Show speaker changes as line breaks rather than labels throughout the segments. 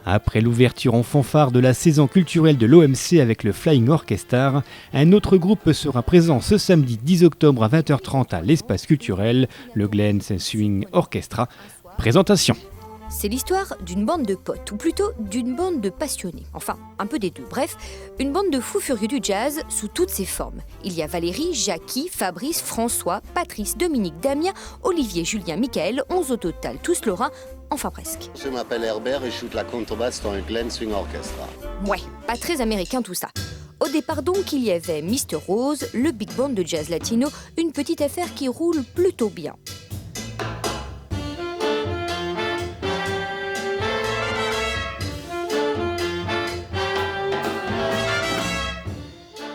Après l'ouverture en fanfare de la saison culturelle de l'OMC avec le Flying Orchestra, un autre groupe sera présent ce samedi 10 octobre à 20h30 à l'espace culturel, le Glens Swing Orchestra. Présentation.
C'est l'histoire d'une bande de potes, ou plutôt d'une bande de passionnés. Enfin, un peu des deux. Bref, une bande de fous furieux du jazz sous toutes ses formes. Il y a Valérie, Jackie, Fabrice, François, Patrice, Dominique, Damien, Olivier, Julien, Michael, 11 au total, tous lorrains, enfin presque.
Je m'appelle Herbert et je joue de la contrebasse dans le Glen Swing Orchestra.
Ouais, pas très américain tout ça. Au départ donc, il y avait Mr. Rose, le big band de jazz latino, une petite affaire qui roule plutôt bien.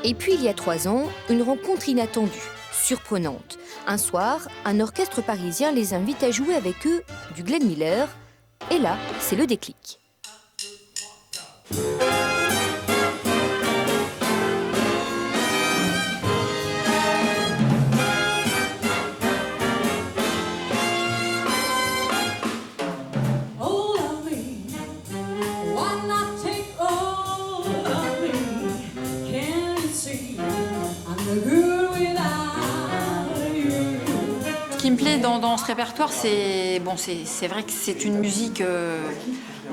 Et puis, il y a 3 ans, une rencontre inattendue, surprenante. Un soir, un orchestre parisien les invite à jouer avec eux du Glenn Miller. Et là, c'est le déclic.
Ce qui me plaît dans ce répertoire, c'est vrai que c'est une musique,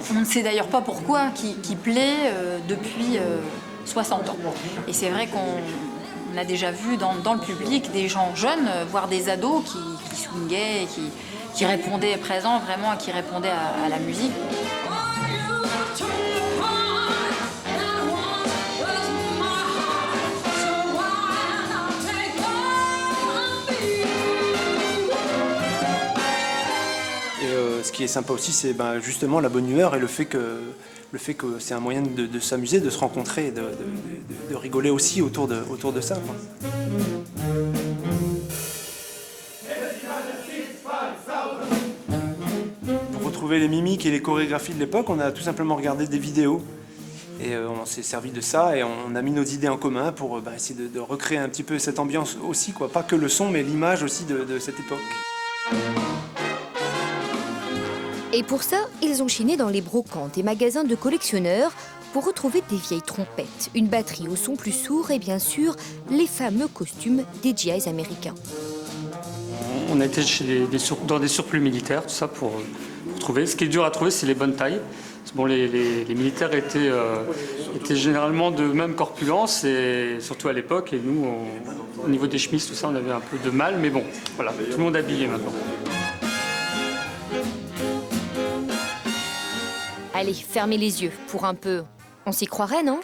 on ne sait d'ailleurs pas pourquoi, qui plaît depuis 60 ans. Et c'est vrai qu'on a déjà vu dans le public des gens jeunes, voire des ados qui swinguaient, qui répondaient présents vraiment, qui répondaient à la musique.
Ce qui est sympa aussi, c'est justement la bonne humeur et le fait que c'est un moyen de s'amuser, de se rencontrer, de rigoler aussi autour de ça, quoi. Pour retrouver les mimiques et les chorégraphies de l'époque, on a tout simplement regardé des vidéos. Et on s'est servi de ça et on a mis nos idées en commun pour essayer de recréer un petit peu cette ambiance aussi, quoi. Pas que le son, mais l'image aussi de cette époque.
Et pour ça, ils ont chiné dans les brocantes et magasins de collectionneurs pour retrouver des vieilles trompettes, une batterie au son plus sourd et bien sûr les fameux costumes des GIs américains.
On a été dans des surplus militaires, tout ça pour trouver. Ce qui est dur à trouver, c'est les bonnes tailles. Bon, les militaires étaient généralement de même corpulence, et surtout à l'époque. Et nous, au niveau des chemises, tout ça, on avait un peu de mal. Mais bon, voilà, tout le monde habillé maintenant.
Allez, fermez les yeux pour un peu. On s'y croirait, non ?